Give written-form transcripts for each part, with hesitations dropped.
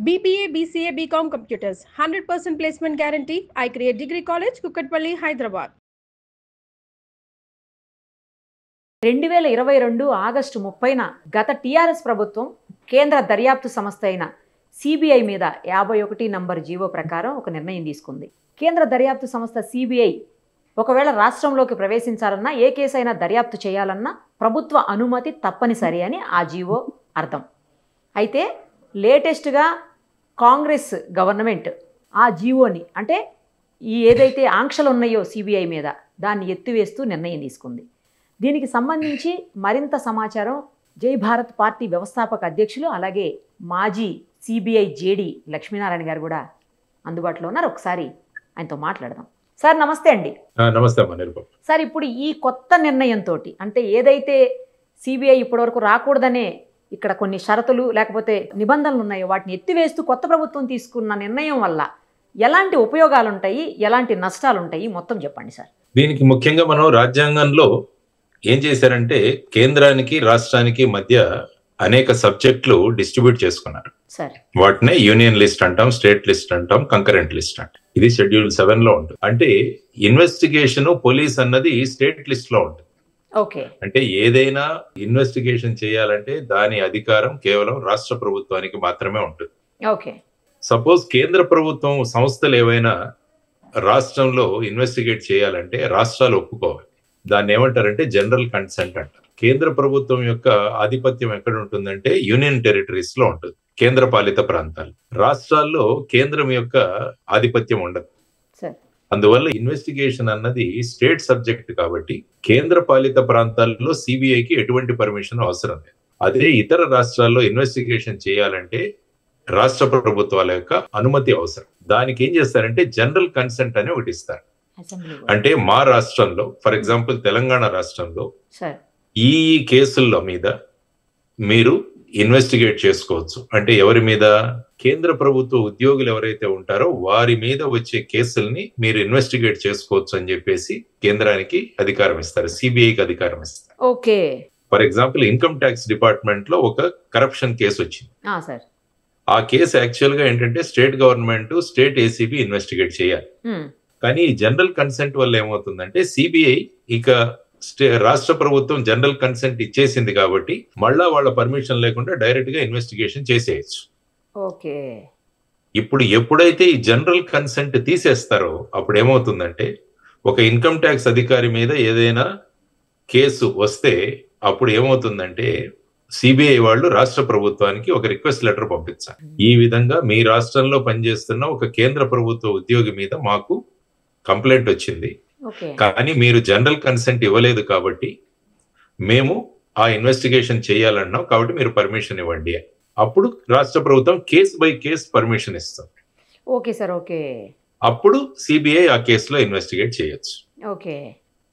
BBA, BCA, BCom Computers, 100% placement guarantee. I create Degree College, Kukatpalli, Hyderabad. 2022 August 30న గత TRS ప్రభుత్వం కేంద్ర దర్యాప్తు సంస్థ అయిన సిబిఐ మీద 51 నంబర్ జీవో ప్రకారం ఒక నిర్ణయం తీసుకుంది. కేంద్ర దర్యాప్తు సంస్థ సిబిఐ ఒకవేళ రాష్ట్రంలోకి ప్రవేశించాలన్నా ఏ కేసు అయినా దర్యాప్తు చేయాలన్నా ప్రభుత్వ అనుమతి తప్పనిసరి అని ఆ జీవో అర్థం. అయితే లేటెస్ట్గా కాంగ్రెస్ గవర్నమెంట్ ఆ జీవోని అంటే ఈ ఏదైతే ఆంక్షలు ఉన్నాయో సిబిఐ మీద దాన్ని ఎత్తివేస్తూ నిర్ణయం తీసుకుంది. దీనికి సంబంధించి మరింత సమాచారం జై భారత్ పార్టీ వ్యవస్థాపక అధ్యక్షులు అలాగే మాజీ సిబిఐ జేడి లక్ష్మీనారాయణ గారు కూడా అందుబాటులో ఉన్నారు. ఒకసారి ఆయనతో మాట్లాడదాం. సార్ నమస్తే అండి. నమస్తే సార్, ఇప్పుడు ఈ కొత్త నిర్ణయంతో అంటే ఏదైతే సిబిఐ ఇప్పటివరకు రాకూడదనే ఇక్కడ కొన్ని షరతులు లేకపోతే నిబంధనలు ఉన్నాయో వాటిని ఎత్తివేస్తూ కొత్త ప్రభుత్వం తీసుకున్న నిర్ణయం వల్ల ఎలాంటి ఉపయోగాలు ఉంటాయి, ఎలాంటి నష్టాలు ఉంటాయి, మొత్తం చెప్పండి సార్. దీనికి ముఖ్యంగా మనం రాజ్యాంగంలో ఏం చేశారంటే కేంద్రానికి రాష్ట్రానికి మధ్య అనేక సబ్జెక్టులు డిస్ట్రిబ్యూట్ చేసుకున్నారు. వాటినే యూనియన్ లిస్ట్ అంటాం, స్టేట్ లిస్ట్ అంటాం, కంకరెంట్ లిస్ట్ అంటాం. ఇది షెడ్యూల్ 7 లో ఉంటుంది. అంటే ఇన్వెస్టిగేషన్ పోలీస్ అన్నది స్టేట్ లిస్ట్ లో ఉంటుంది. అంటే ఏదైనా ఇన్వెస్టిగేషన్ చేయాలంటే దాని అధికారం కేవలం రాష్ట్ర ప్రభుత్వానికి మాత్రమే ఉంటుంది. సపోజ్ కేంద్ర ప్రభుత్వం సంస్థలు ఏవైనా రాష్ట్రంలో ఇన్వెస్టిగేట్ చేయాలంటే రాష్ట్రాలు ఒప్పుకోవాలి. దాన్ని ఏమంటారంటే జనరల్ కన్సెంట్ అంటారు. కేంద్ర ప్రభుత్వం యొక్క ఆధిపత్యం ఎక్కడ ఉంటుందంటే యూనియన్ టెరిటరీస్ లో ఉంటుంది, కేంద్ర పాలిత ప్రాంతాలు. రాష్ట్రాల్లో కేంద్రం యొక్క ఆధిపత్యం ఉండదు. అందువల్ల ఇన్వెస్టిగేషన్ అన్నది స్టేట్ సబ్జెక్ట్ కాబట్టి కేంద్ర పాలిత ప్రాంతాల్లో సిబిఐకి ఎటువంటి పర్మిషన్ అవసరం లేదు. అదే ఇతర రాష్ట్రాల్లో ఇన్వెస్టిగేషన్ చేయాలంటే రాష్ట్ర ప్రభుత్వాల యొక్క అనుమతి అవసరం. దానికి ఏం చేస్తారంటే జనరల్ కన్సెంట్ అని ఒకటి ఇస్తారు. అంటే మా రాష్ట్రంలో ఫర్ ఎగ్జాంపుల్ తెలంగాణ రాష్ట్రంలో ఈ కేసుల్లో మీద మీరు ఇన్వెస్టిగేట్ చేసుకోవచ్చు. అంటే ఎవరి మీద? కేంద్ర ప్రభుత్వ ఉద్యోగులు ఎవరైతే ఉంటారో వారి మీద వచ్చే కేసుల్ని మీరు ఇన్వెస్టిగేట్ చేసుకోవచ్చు అని చెప్పేసి కేంద్రానికి అధికారం ఇస్తారు, సిబిఐకి అధికారం ఇస్తారు. For example income tax department లో ఒక కరప్షన్ కేసు వచ్చింది. ఆ కేసు యాక్చువల్ గా ఏంటంటే state government, state ACB investigate చేయాలి. కానీ జనరల్ కన్సెంట్ వల్ల ఏమవుతుందంటే సిబిఐ ఇక రాష్ట్ర ప్రభుత్వం జనరల్ కన్సెంట్ ఇచ్చేసింది కాబట్టి మళ్ళా వాళ్ళ పర్మిషన్ లేకుండా డైరెక్ట్ గా ఇన్వెస్టిగేషన్ చేసేయచ్చు. ఇప్పుడు ఎప్పుడైతే ఈ జనరల్ కన్సెంట్ తీసేస్తారో అప్పుడు ఏమవుతుందంటే ఒక ఇన్కమ్ ట్యాక్స్ అధికారి మీద ఏదైనా కేసు వస్తే అప్పుడు ఏమవుతుందంటే సిబిఐ వాళ్ళు రాష్ట్ర ప్రభుత్వానికి ఒక రిక్వెస్ట్ లెటర్ పంపించాలి. ఈ విధంగా మీ రాష్ట్రంలో పనిచేస్తున్న ఒక కేంద్ర ప్రభుత్వ ఉద్యోగి మీద మాకు కంప్లైంట్ వచ్చింది, కానీ మీరు జనరల్ కన్సెంట్ ఇవ్వలేదు కాబట్టి మేము ఆ ఇన్వెస్టిగేషన్ చేయాలన్నాం కాబట్టి మీరు పర్మిషన్ ఇవ్వండి. అప్పుడు రాష్ట్ర ప్రభుత్వం కేస్ బై కేస్ పర్మిషన్ ఇస్తాం. అప్పుడు సిబిఐ ఆ కేసులో ఇన్వెస్టిగేట్ చేయొచ్చు.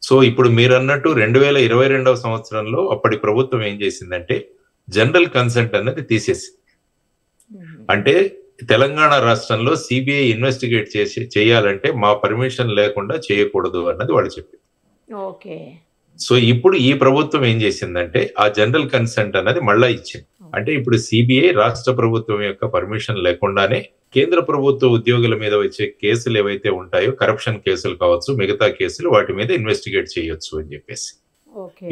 సో ఇప్పుడు మీరు అన్నట్టు 2022వ సంవత్సరంలో అప్పటి ప్రభుత్వం ఏం చేసిందంటే జనరల్ కన్సెంట్ అన్నది తీసేసింది. అంటే తెలంగాణ రాష్ట్రంలో సిబిఐ ఇన్వెస్టిగేట్ చేయాలంటే మా పర్మిషన్ లేకుండా చేయకూడదు అన్నది వాళ్ళు చెప్పింది. సో ఇప్పుడు ఈ ప్రభుత్వం ఏం చేసిందంటే ఆ జనరల్ కన్సెంట్ అన్నది మళ్ళా ఇచ్చింది. అంటే ఇప్పుడు సిబిఐ రాష్ట్ర ప్రభుత్వం యొక్క పర్మిషన్ లేకుండానే కేంద్ర ప్రభుత్వ ఉద్యోగుల మీద వచ్చే కేసులు ఏవైతే ఉంటాయో కరప్షన్ కేసులు కావచ్చు, మిగతా కేసులు వాటి మీద ఇన్వెస్టిగేట్ చేయొచ్చు అని చెప్పేసి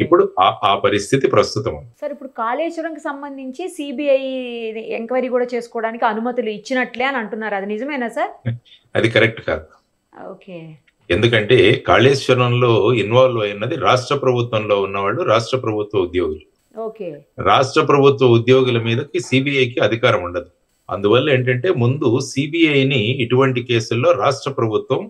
ఇప్పుడు ఆ పరిస్థితి ప్రస్తుతం ఉంది. సార్, ఇప్పుడు కాళేశ్వరంకి సంబంధించి సిబిఐ ఎంక్వైరీ కూడా చేసుకోవడానికి అనుమతులు ఇచ్చినట్లే అని అంటున్నారు, అది నిజమేనా సార్? అది కరెక్ట్ కాదు. ఎందుకంటే కాళేశ్వరంలో ఇన్వాల్వ్ అయినది రాష్ట్ర ప్రభుత్వంలో ఉన్నవాళ్ళు, రాష్ట్ర ప్రభుత్వ ఉద్యోగులు. రాష్ట్ర ప్రభుత్వ ఉద్యోగుల మీదకి సిబిఐకి అధికారం ఉండదు. అందువల్ల ఏంటంటే ముందు సిబిఐని ఇటువంటి కేసుల్లో రాష్ట్ర ప్రభుత్వం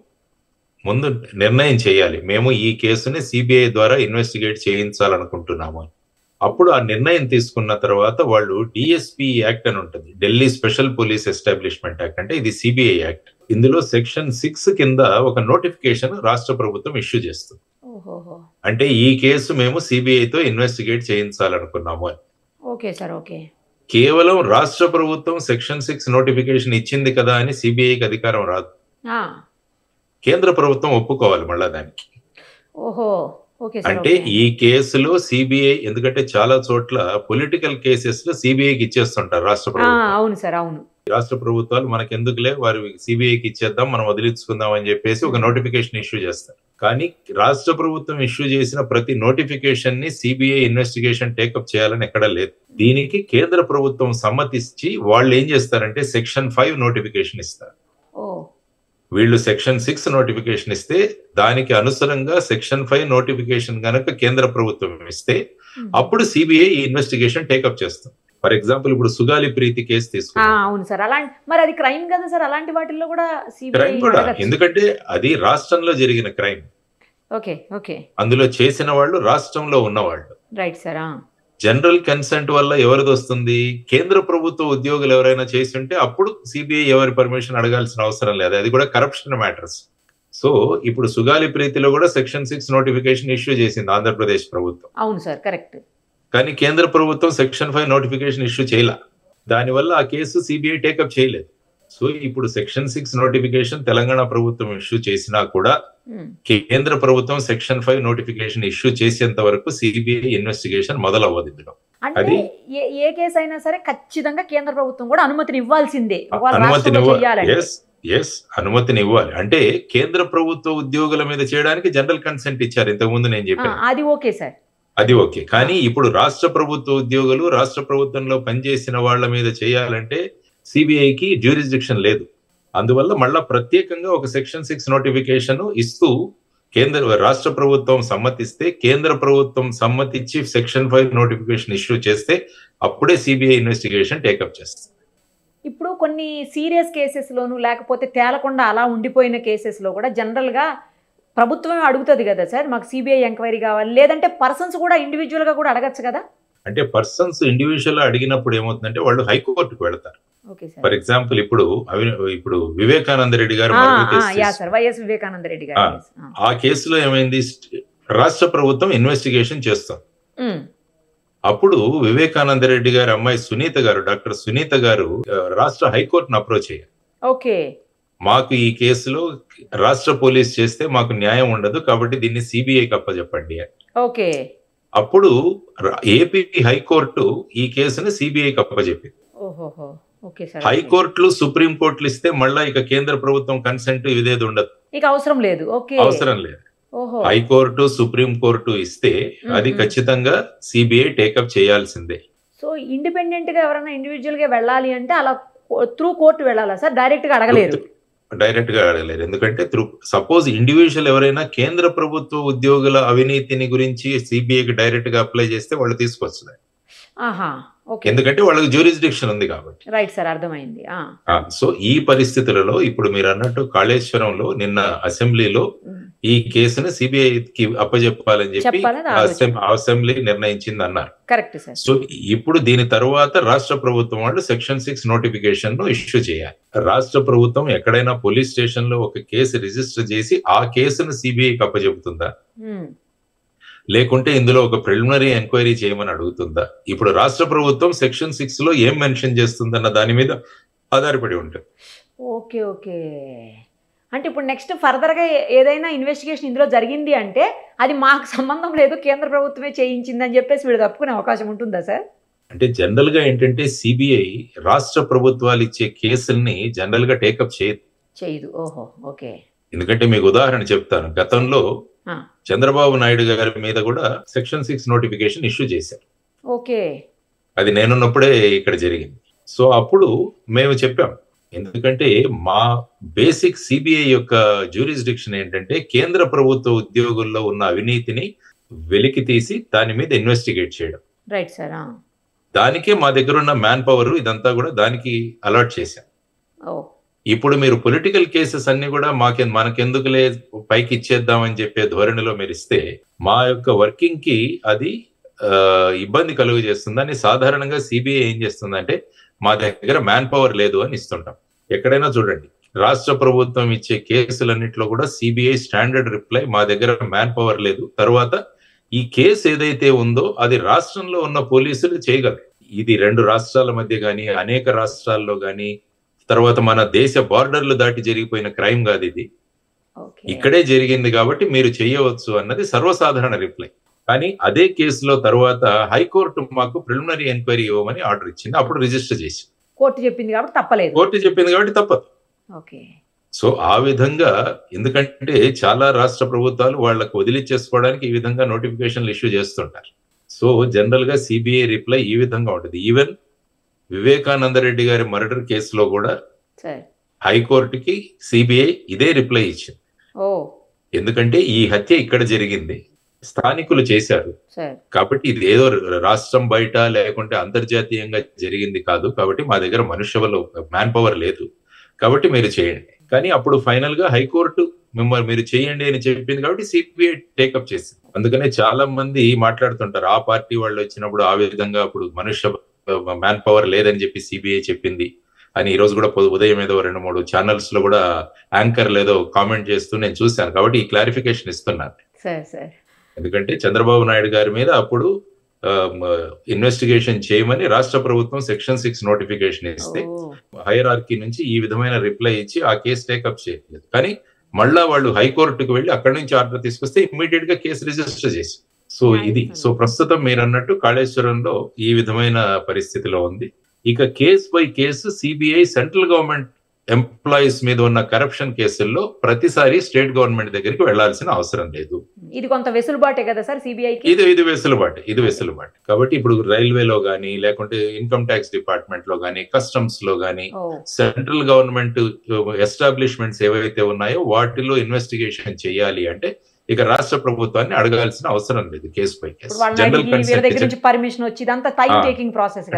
ముందు నిర్ణయం చేయాలి, మేము ఈ కేసుని సిబిఐ ద్వారా ఇన్వెస్టిగేట్ చేయించాలనుకుంటున్నాము అని. అప్పుడు ఆ నిర్ణయం తీసుకున్న తర్వాత వాళ్ళు డిఎస్పి యాక్ట్ అని ఉంటుంది, Delhi special police establishment act, అంటే ఇది సిబిఐ యాక్ట్. ఇందులో సెక్షన్ 6 కింద ఒక నోటిఫికేషన్ రాష్ట్ర ప్రభుత్వం ఇష్యూ చేస్తుంది. అంటే ఈ కేసు మేము సిబిఐతో ఇన్వెస్టిగేట్ చేయించాలనుకున్నాము అని. కేవలం రాష్ట్ర ప్రభుత్వం సెక్షన్ 6 నోటిఫికేషన్ ఇచ్చింది కదా అని సిబిఐకి అధికారం రాదు, కేంద్ర ప్రభుత్వం ఒప్పుకోవాలి మళ్ళా దానికి. అంటే ఈ కేసులో సిబిఐ, ఎందుకంటే చాలా చోట్ల పొలిటికల్ కేసెస్ లో సిబిఐకి ఇచ్చేస్తుంటారు రాష్ట్ర ప్రభుత్వం. రాష్ట్ర ప్రభుత్వాలు మనకెందుకులే వారి సిబిఐకి ఇచ్చేద్దాం, మనం వదిలించుకుందాం అని చెప్పేసి ఒక నోటిఫికేషన్ ఇష్యూ చేస్తారు. కానీ రాష్ట్ర ప్రభుత్వం ఇష్యూ చేసిన ప్రతి నోటిఫికేషన్ ని సిబిఐ ఇన్వెస్టిగేషన్ టేకప్ చేయాలని ఎక్కడా లేదు. దీనికి కేంద్ర ప్రభుత్వం సమ్మతిచ్చి వాళ్ళు ఏం చేస్తారంటే సెక్షన్ 5 నోటిఫికేషన్ ఇస్తారు. వీళ్ళు సెక్షన్ 6 నోటిఫికేషన్ ఇస్తే దానికి అనుసరంగా సెక్షన్ 5 నోటిఫికేషన్ గనక కేంద్ర ప్రభుత్వం ఇస్తే అప్పుడు సిబిఐ ఇన్వెస్టిగేషన్ టేకప్ చేస్తుంది. ఫర్ ఎగ్జాంపుల్ ఇప్పుడు సుగాలి ప్రీతి కేసు తీసుకున్నాం. అవును సార్, అలాంటి మరి అది క్రైమ్ కదా సార్, అలాంటి వాటిల్లో కూడా క్రైమ్ కూడా, ఎందుకంటే అది రాష్ట్రంలో జరిగిన క్రైమ్. ఓకే ఓకే, అందులో చేసిన వాళ్ళు రాష్ట్రంలో ఉన్నవాళ్ళు. Right sir. జనరల్ కన్సెంట్ వల్ల ఎవరిది వస్తుంది? కేంద్ర ప్రభుత్వ ఉద్యోగులు ఎవరైనా చేసి ఉంటే అప్పుడు సిబిఐ ఎవరి పర్మిషన్ అడగాల్సిన అవసరం లేదు. అది కూడా కరప్షన్ మ్యాటర్స్. సో ఇప్పుడు సుగాలి ప్రీతిలో కూడా సెక్షన్ 6 నోటిఫికేషన్ ఇష్యూ చేసింది ఆంధ్రప్రదేశ్ ప్రభుత్వం. అవును సార్, కరెక్ట్. కానీ కేంద్ర ప్రభుత్వం సెక్షన్ 5 నోటిఫికేషన్ ఇష్యూ చేయలే. దానివల్ల ఆ కేసు సిబిఐ టేకప్ చేయలేదు. సో ఇప్పుడు సెక్షన్ 6 నోటిఫికేషన్ తెలంగాణ ప్రభుత్వం ఇష్యూ చేసినా కూడా కేంద్ర ప్రభుత్వం సెక్షన్ 5 నోటిఫికేషన్ ఇష్యూ చేసేంత వరకు సిబిఐ ఇన్వెస్టిగేషన్ మొదలవ్వదు. ఇందులో అది ఏ కేసు అయినా సరే ఖచ్చితంగా కేంద్ర ప్రభుత్వం కూడా అనుమతిని ఇవ్వాల్సిందే. అనుమతిని ఇవ్వాలి. అంటే కేంద్ర ప్రభుత్వ ఉద్యోగుల మీద చేయడానికి జనరల్ కన్సెంట్ ఇచ్చారు ఇంతకు ముందు నేను చెప్పాను. అది ఓకే సార్, అది ఓకే. కానీ ఇప్పుడు రాష్ట్ర ప్రభుత్వ ఉద్యోగులు రాష్ట్ర ప్రభుత్వంలో పనిచేసిన వాళ్ళ మీద చేయాలంటే సిబిఐకి జ్యూరిస్డిక్షన్ లేదు. అందువల్ల మళ్ళా ప్రత్యేకంగా ఒక సెక్షన్ 6 నోటిఫికేషన్ ఇస్తూ రాష్ట్ర ప్రభుత్వం సమ్మతిస్తే, కేంద్ర ప్రభుత్వం సమ్మతిచ్చి సెక్షన్ 5 నోటిఫికేషన్ ఇష్యూ చేస్తే అప్పుడే సిబిఐ ఇన్వెస్టిగేషన్ టేకప్ చేస్తుంది. ఇప్పుడు కొన్ని సీరియస్ కేసెస్ లోను లేకపోతే తేలకుండా అలా ఉండిపోయిన కేసెస్ లో కూడా జనరల్ గా ప్రభుత్వమే అడుగుతుంది కదా సార్, మాకు సిబిఐ ఎంక్వైరీ కావాలి, లేదంటే పర్సన్స్ కూడా ఇండివిజువల్ గా కూడా అడగచ్చు కదా? అంటే పర్సన్స్ ఇండివిజువల్ అడిగినప్పుడు ఏమవుతుందంటే వాళ్ళు హైకోర్టుకు వెళ్తారు. ఫర్ ఎగ్జాంపుల్ ఇప్పుడు వివేకానంద రెడ్డి గారు వైఎస్ వివేకానంద రెడ్డి గారు ఆ కేసులో ఏమైంది, రాష్ట్ర ప్రభుత్వం ఇన్వెస్టిగేషన్ చేస్తాం. అప్పుడు వివేకానంద రెడ్డి గారి అమ్మాయి సునీత గారు, డాక్టర్ సునీత గారు రాష్ట్ర హైకోర్టును అప్రోచ్ అయ్యారు. ఓకే, మాకు ఈ కేసులో రాష్ట్ర పోలీస్ చేస్తే మాకు న్యాయం ఉండదు, కాబట్టి దీన్ని సిబిఐకి అప్పచెప్పండి. ఓకే, అప్పుడు ఏపీ హైకోర్టు ఈ కేసును సిబిఐకి అప్పచెప్పింది. హైకోర్టులు సుప్రీం కోర్టులు ఇస్తే మళ్ళా ఇక కేంద్ర ప్రభుత్వం కన్సెంట్ ఇదేది ఉండదు, అవసరం లేదు. అవసరం లేదు. హైకోర్టు సుప్రీం కోర్టు ఇస్తే అది ఖచ్చితంగా సిబిఐ టేకప్ చేయాల్సిందే. సో ఇండిపెండెంట్ గా ఎవరైనా ఇండివిజువల్ గా వెళ్ళాలి అంటే అలా త్రూ కోర్టు వెళ్ళాలా సార్? డైరెక్ట్ గా అడగలేరు. డైరెక్ట్ గా అడగలేరు. ఎందుకంటే సపోజ్ ఇండివిజువల్ ఎవరైనా కేంద్ర ప్రభుత్వ ఉద్యోగుల అవినీతిని గురించి సిబిఐకి డైరెక్ట్ గా అప్లై చేస్తే వాళ్ళు తీసుకొచ్చున్నారు. ఎందుకంటే వాళ్ళకి జ్యూరిస్డిక్షన్ ఉంది కాబట్టి. రైట్ సార్, అర్థమైంది. సో ఈ పరిస్థితులలో ఇప్పుడు మీరు అన్నట్టు కాళేశ్వరంలో నిన్న అసెంబ్లీలో ఈ కేసును సిబిఐకి అప్పచెప్పాలని చెప్పి అసెంబ్లీ నిర్ణయించింది అన్నారు. Correct sir. సో ఇప్పుడు దీని తర్వాత రాష్ట్ర ప్రభుత్వం వాళ్ళు సెక్షన్ 6 నోటిఫికేషన్ ను ఇష్యూ చేయాలి. రాష్ట్ర ప్రభుత్వం ఎక్కడైనా పోలీస్ స్టేషన్ లో ఒక కేసు రిజిస్టర్ చేసి ఆ కేసును సిబిఐకి అప్పచెపుతుందా, లేకుంటే ఇందులో ఒక ప్రిలిమినరీ ఎంక్వైరీ చేయమని అడుగుతుందా? ఇప్పుడు రాష్ట్ర ప్రభుత్వం సెక్షన్ 6 లో ఏం మెన్షన్ చేస్తుందన్న దాని మీద ఆధారపడి ఉంటుంది. ఓకే ఓకే, అంటే ఇప్పుడు నెక్స్ట్ ఫర్దర్ గా ఏదైనా ఇన్వెస్టిగేషన్ ఇందులో జరిగింది అంటే అది మాకు సంబంధం లేదు, కేంద్ర ప్రభుత్వమే చేయించిందని చెప్పేసి వీళ్ళు తప్పుకునే అవకాశం ఉంటుందా సార్? అంటే జనరల్ గా ఏంటంటే సిబిఐ రాష్ట్ర ప్రభుత్వాలు ఇచ్చే కేసుల్ని జనరల్ గా టేకప్ చేయదు. ఓహో, ఓకే. ఎందుకంటే మీకు ఉదాహరణ చెప్తాను. గతంలో చంద్రబాబు నాయుడు గారి మీద కూడా సెక్షన్ 6 నోటిఫికేషన్ ఇష్యూ చేశారు. ఓకే, అది నేనున్నప్పుడే ఇక్కడ జరిగింది. సో అప్పుడు మేము చెప్పాం, ఎందుకంటే మా బేసిక్ సిబిఐ యొక్క జ్యూరిస్డిక్షన్ ఏంటంటే కేంద్ర ప్రభుత్వ ఉద్యోగుల్లో ఉన్న అవినీతిని వెలికి తీసి దాని మీద ఇన్వెస్టిగేట్ చేయడం. Right sir. దానికే మా దగ్గర ఉన్న మ్యాన్ పవర్ ఇదంతా కూడా దానికి అలాట్ చేశాం. ఇప్పుడు మీరు పొలిటికల్ కేసెస్ అన్ని కూడా మనకెందుకులే పైకి ఇచ్చేద్దామని చెప్పే ధోరణిలో మీరు ఇస్తే మా యొక్క వర్కింగ్ కి అది ఇబ్బంది కలుగు చేస్తుందని సాధారణంగా సిబిఐ ఏం చేస్తుందంటే మా దగ్గర మ్యాన్ పవర్ లేదు అని ఇస్తుంటాం. ఎక్కడైనా చూడండి, రాష్ట్ర ప్రభుత్వం ఇచ్చే కేసులన్నింటిలో కూడా సిబిఐ స్టాండర్డ్ రిప్లై మా దగ్గర మ్యాన్ పవర్ లేదు, తర్వాత ఈ కేసు ఏదైతే ఉందో అది రాష్ట్రంలో ఉన్న పోలీసులు చేయగలరు. ఇది 2 రాష్ట్రాల మధ్య కానీ అనేక రాష్ట్రాల్లో కానీ తర్వాత మన దేశ బార్డర్లు దాటి జరిగిపోయిన క్రైమ్ కాదు, ఇది ఇక్కడే జరిగింది కాబట్టి మీరు చేయవచ్చు అన్నది సర్వసాధారణ రిప్లై. కానీ అదే కేసులో తర్వాత హైకోర్టు మాకు ప్రిలిమినరీ ఎంక్వైరీ ఇవ్వమని ఆర్డర్ ఇచ్చింది. అప్పుడు రిజిస్టర్ చేసి కోర్టు చెప్పింది కాబట్టి తప్పలేదు. కోర్టు చెప్పింది కాబట్టి తప్పదు. ఓకే. సో ఆ విధంగా, ఎందుకంటే చాలా రాష్ట్ర ప్రభుత్వాలు వాళ్ళకు వదిలిచ్చేసుకోవడానికి ఈ విధంగా నోటిఫికేషన్లు ఇష్యూ చేస్తుంటారు. సో జనరల్ గా సిబిఐ రిప్లై ఈ విధంగా ఉంటుంది. ఈవెన్ వివేకానంద రెడ్డి గారి మర్డర్ కేసులో కూడా హైకోర్టుకి సిబిఐ ఇదే రిప్లై ఇచ్చింది. ఎందుకంటే ఈ హత్య ఇక్కడ జరిగింది, స్థానికులు చేశారు కాబట్టి ఇది ఏదో రాష్ట్రం బయట లేకుంటే అంతర్జాతీయంగా జరిగింది కాదు, కాబట్టి మా దగ్గర మనుష్యబలం మ్యాన్ పవర్ లేదు, కాబట్టి మీరు చేయండి. కానీ అప్పుడు ఫైనల్ గా హైకోర్టు మిమ్మల్ని మీరు చేయండి అని చెప్పింది కాబట్టి సిబిఐ టేకప్ చేసింది. అందుకనే చాలా మంది మాట్లాడుతుంటారు, ఆ పార్టీ వాళ్ళు వచ్చినప్పుడు ఆ విధంగా అప్పుడు మనుష్య మ్యాన్ పవర్ లేదని చెప్పి సిబిఐ చెప్పింది అని. ఈ రోజు కూడా ఉదయం ఏదో 2-3 ఛానల్స్ లో కూడా యాంకర్లు ఏదో కామెంట్ చేస్తూ నేను చూశాను. కాబట్టి ఈ క్లారిఫికేషన్ ఇస్తున్నాను. ఎందుకంటే చంద్రబాబు నాయుడు గారి మీద అప్పుడు ఇన్వెస్టిగేషన్ చేయమని రాష్ట్ర ప్రభుత్వం సెక్షన్ 6 నోటిఫికేషన్ ఇస్తే హైరార్కీ నుంచి ఈ విధమైన రిప్లై ఇచ్చి ఆ కేసు టేకప్ చేయలేదు. కానీ మళ్ళా వాళ్ళు హైకోర్టుకు వెళ్ళి అక్కడి నుంచి ఆర్డర్ తీసుకొస్తే ఇమ్మీడియట్ గా కేసు రిజిస్టర్ చేసి. సో ఇది ప్రస్తుతం మీరు అన్నట్టు కాళేశ్వరంలో ఈ విధమైన పరిస్థితిలో ఉంది. ఇక case by case CBI central government employees మీద ఉన్న కరప్షన్ కేసుల్లో ప్రతిసారి స్టేట్ గవర్నమెంట్ దగ్గరికి వెళ్లాల్సిన అవసరం లేదు. ఇది కొంత వెసులుబాటే కదా సార్ సిబిఐకి. ఇది వెసులుబాటు. కాబట్టి ఇప్పుడు రైల్వేలో గానీ, లేకుంటే ఇన్కమ్ ట్యాక్స్ డిపార్ట్మెంట్ లో గానీ, కస్టమ్స్ లో గానీ, సెంట్రల్ గవర్నమెంట్ ఎస్టాబ్లిష్మెంట్స్ ఏవైతే ఉన్నాయో వాటిలో ఇన్వెస్టిగేషన్ చేయాలి అంటే ఇక రాష్ట్ర ప్రభుత్వాన్ని అడగాల్సిన అవసరం లేదు. కేసు పై కేసు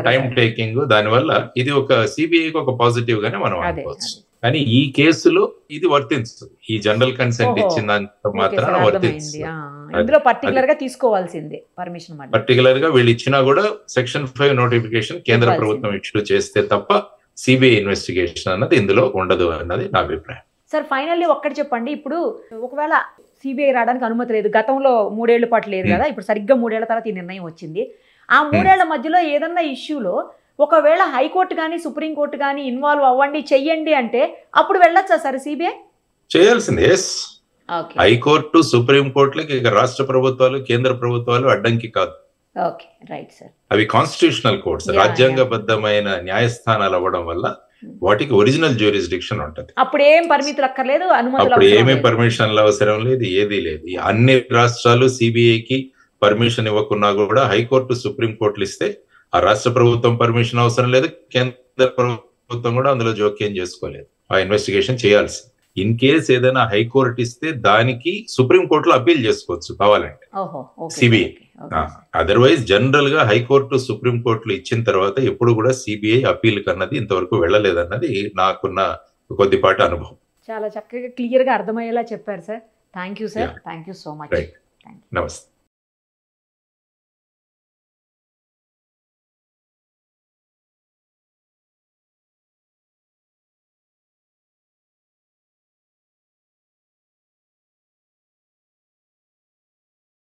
టైం టేకింగ్, దానివల్ల ఇది ఒక సిబిఐకి ఒక పాజిటివ్ గానే మనం అనుకోవచ్చు. కానీ ఈ కేసులో ఇది వర్తించదు. ఈ జనరల్ కన్సెంట్ ఇచ్చినంత మాత్రాన వర్తించదు. పర్టికులర్ గా వీళ్ళు ఇచ్చినా కూడా సెక్షన్ 5 నోటిఫికేషన్ కేంద్ర ప్రభుత్వం ఇష్యూ చేస్తే తప్ప సిబిఐ ఇన్వెస్టిగేషన్ అన్నది ఇందులో ఉండదు అన్నది నా అభిప్రాయం. సార్ ఫైనల్లీ ఒక్కటి చెప్పండి, ఇప్పుడు ఒకవేళ సిబిఐ రావడానికి అనుమతి లేదు, గతంలో 3 ఏళ్ల పాటు లేదు కదా, ఇప్పుడు సరిగ్గా 3 ఏళ్ల తర్వాత ఈ నిర్ణయం వచ్చింది. ఆ 3 ఏళ్ల మధ్యలో ఏదన్నా ఇష్యూలో ఒకవేళ హైకోర్టు కానీ సుప్రీంకోర్టు కానీ ఇన్వాల్వ్ అవ్వండి చెయ్యండి అంటే అప్పుడు వెళ్ళొచ్చా సార్ సిబిఐ? చేయాల్సింది. హైకోర్టు సుప్రీంకోర్టులకి ఇక రాష్ట్ర ప్రభుత్వాలు కేంద్ర ప్రభుత్వాలు అడ్డంకి కాదు. అవి కాన్స్టిట్యూషనల్ కోర్ట్స్, రాజ్యాంగబద్ధమైన న్యాయస్థానాలు అవ్వడం వల్ల వాటికి ఒరిజినల్ జ్యూరిస్డిక్షన్ ఉంటది. అప్పుడు ఏం పర్మిట్లు అక్కర్లేదు, అప్పుడు ఏమీ పర్మిషన్లు అవసరం లేదు, ఏదీ లేదు. అన్ని రాష్ట్రాలు సిబిఐకి పర్మిషన్ ఇవ్వకున్నా కూడా హైకోర్టు సుప్రీంకోర్టులు ఇస్తే ఆ రాష్ట్ర ప్రభుత్వం పర్మిషన్ అవసరం లేదు, కేంద్ర ప్రభుత్వం కూడా అందులో జోక్యం చేసుకోలేదు. ఆ ఇన్వెస్టిగేషన్ చేయాల్సి. ఇన్ కేస్ ఏదైనా హైకోర్టు ఇస్తే దానికి సుప్రీంకోర్టులో అప్పీల్ చేసుకోవచ్చు కావాలంటే సిబిఐ. అదర్వైజ్ జనరల్ గా హైకోర్టు సుప్రీంకోర్టులు ఇచ్చిన తర్వాత ఎప్పుడు కూడా సిబిఐ అప్పీల్ కన్నది ఇంతవరకు వెళ్ళలేదన్నది నాకున్న కొద్దిపాటి అనుభవం. చాలా చక్కగా క్లియర్ గా అర్థమయ్యేలా చెప్పారు sir. Thank you sir. Thank you so much. నమస్తే.